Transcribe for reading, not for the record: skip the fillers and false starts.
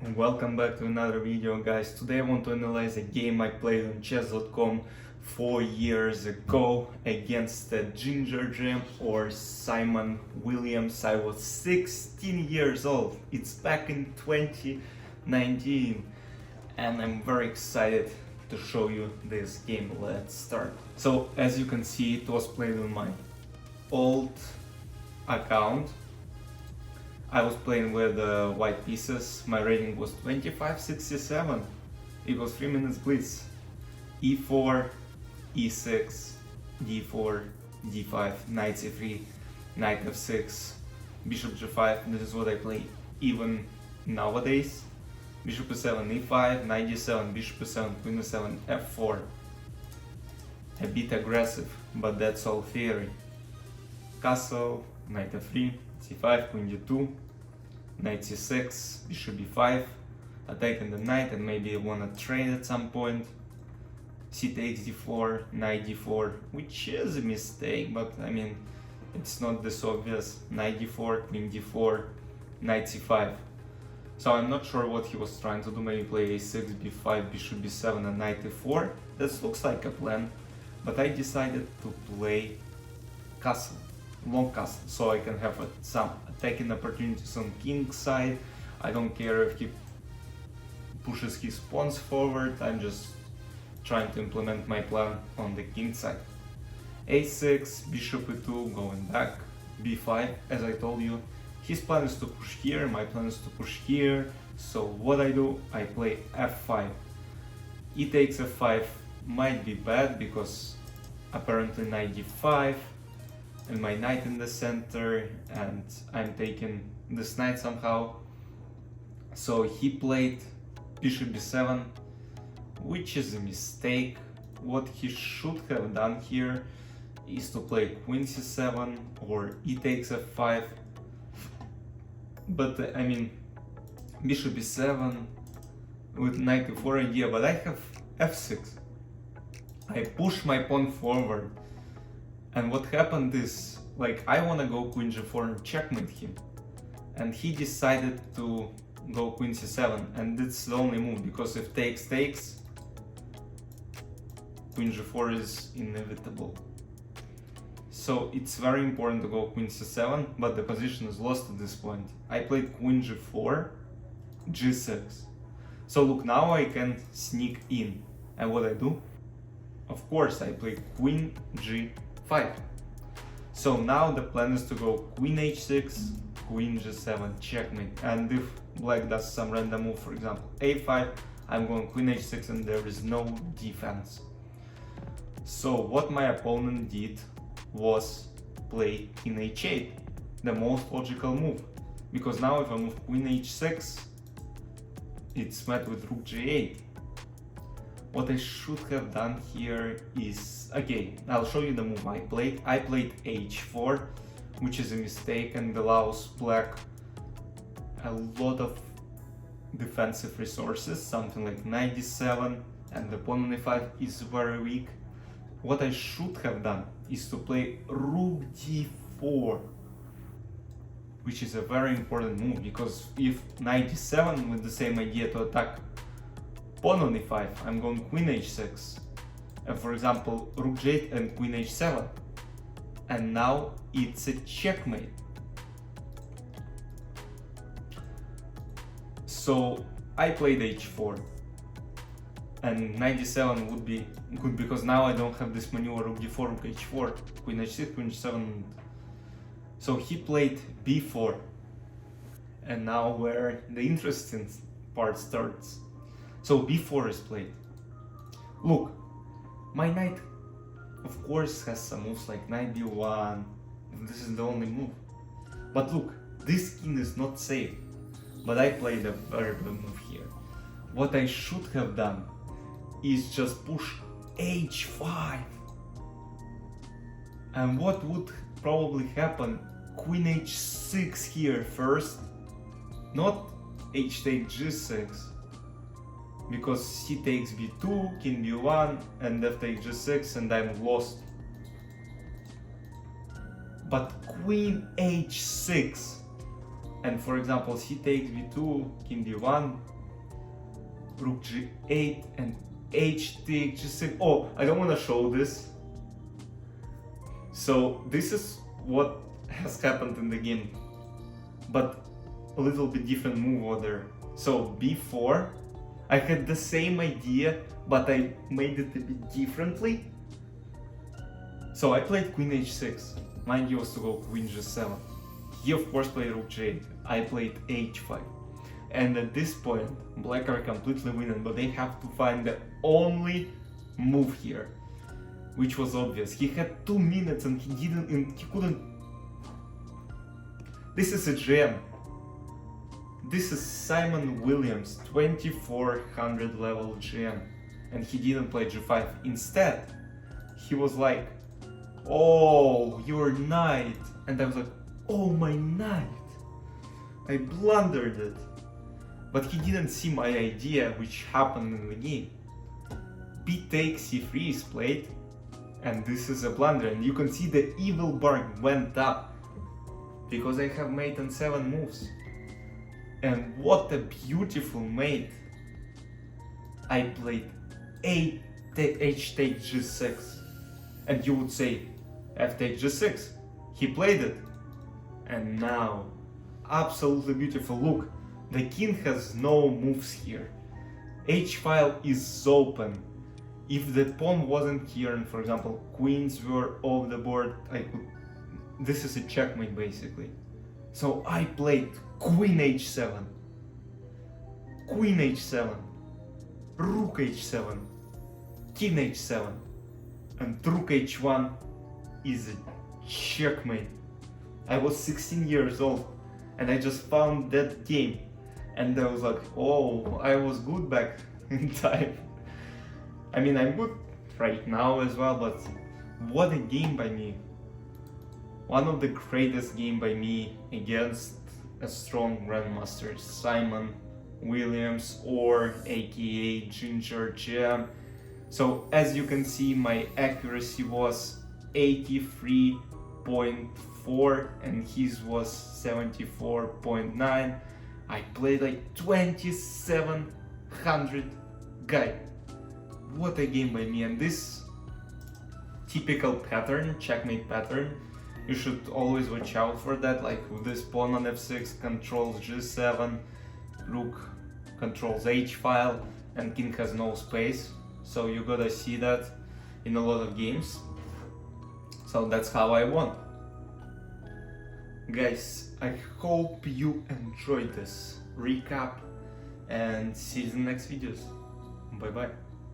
And welcome back to another video, guys. Today I want to analyze a game I played on chess.com 4 years ago against the Ginger Jam or Simon Williams. I was 16 years old. It's back in 2019 and I'm very excited to show you this game. Let's start. So as you can see, it was played on my old account. I was playing with white pieces. My rating was 25-67. It was 3 minutes blitz. e4, e6, d4, d5, knight c3, knight f6, bishop g5. This is what I play even nowadays. Bishop e7, e5, knight d7, bishop e7, queen e7, f4. A bit aggressive, but that's all theory. Castle, knight f3, c5, queen d2, knight c6, bishop b5, attacking the knight and maybe wanna trade at some point. C takes d4, knight d4, which is a mistake, but I mean, it's not this obvious. Knight d4, queen d4, knight c5. So I'm not sure what he was trying to do, maybe play a6, b5, bishop b7 and knight e4. This looks like a plan, but I decided to play castle. Long castle, so I can have some attacking opportunities on king side. I don't care if he pushes his pawns forward, I'm just trying to implement my plan on the king side. a6, bishop e2, going back, b5, as I told you. His plan is to push here, my plan is to push here, so what I do, I play f5. E takes f5 might be bad because apparently knight d5 and my knight in the center and I'm taking this knight somehow. So he played bishop b7, which is a mistake. What he should have done here is to play queen c7 or e takes f5. But I mean, bishop b7 with knight e4 idea, but I have f6. I push my pawn forward. And what happened is, like, I wanna go queen g4 and checkmate him. And he decided to go queen c7, and it's the only move, because if takes, queen g4 is inevitable. So it's very important to go queen c7, but the position is lost at this point. I played queen g4, g6. So look, now I can sneak in. And what I do? Of course, I play queen g5. So now the plan is to go queen h6, queen g7, checkmate. And if black does some random move, for example a5, I'm going queen h6 and there is no defense. So what my opponent did was play king h8, the most logical move. Because now if I move queen h6, it's met with rook g8. What I should have done here is, okay, I'll show you the move I played. I played h4, which is a mistake and allows black a lot of defensive resources, something like knight d7, and the pawn on e5 is very weak. What I should have done is to play rook d4, which is a very important move, because if knight d7 with the same idea to attack pawn on e5, I'm going queen h6, and for example rook g8 and queen h7, and now it's a checkmate. So I played h4, and knight d7 would be good because now I don't have this maneuver rook d4, rook h4, queen h6, queen h7. So he played b4, and now where the interesting part starts. So b4 is played. Look, my knight of course has some moves like knight b1, and this is the only move. But look, this king is not safe, but I played a very good move here. What I should have done is just push h5. And what would probably happen? Queen h6 here first, not h takes g6. Because c takes b2, king b1, and f takes g6, and I'm lost. But queen h6 And for example, c takes b2, king d1, rook g8, and h takes g6. Oh, I don't want to show this. So this is what has happened in the game, but a little bit different move order. So b4, I had the same idea, but I made it a bit differently. So I played queen h6, mind you was to go queen g7. He of course played rook g8, I played h5. And at this point, black are completely winning, but they have to find the only move here, which was obvious. He had 2 minutes and he couldn't. This is a gem. This is Simon Williams, 2400 level GM, and he didn't play g5. Instead, he was like, oh, your knight. And I was like, oh, my knight. I blundered it. But he didn't see my idea, which happened in the game. B takes c3 is played, and this is a blunder. And you can see the evil bar went up because I have mate and 7 moves. And what a beautiful mate. I played h takes g6. And you would say, f takes g6. He played it. And now, absolutely beautiful. Look, the king has no moves here. H-file is open. If the pawn wasn't here and for example queens were off the board, I could. This is a checkmate basically. So I played queen h7, queen h7, rook h7, king h7, and rook h1 is a checkmate. I was 16 years old and I just found that game and I was like, oh, I was good back in time. I mean, I'm good right now as well, but what a game by me. One of the greatest game by me against a strong grandmaster-Simon Williams, or aka Ginger Jam. So as you can see, my accuracy was 83.4 and his was 74.9. I played like 2700 guy. What a game by me. And this typical pattern, checkmate pattern, you should always watch out for that. Like this pawn on f6 controls g7, rook controls h-file, and king has no space. So you gotta see that in a lot of games. So that's how I won. Guys, I hope you enjoyed this recap and see you in the next videos. Bye bye.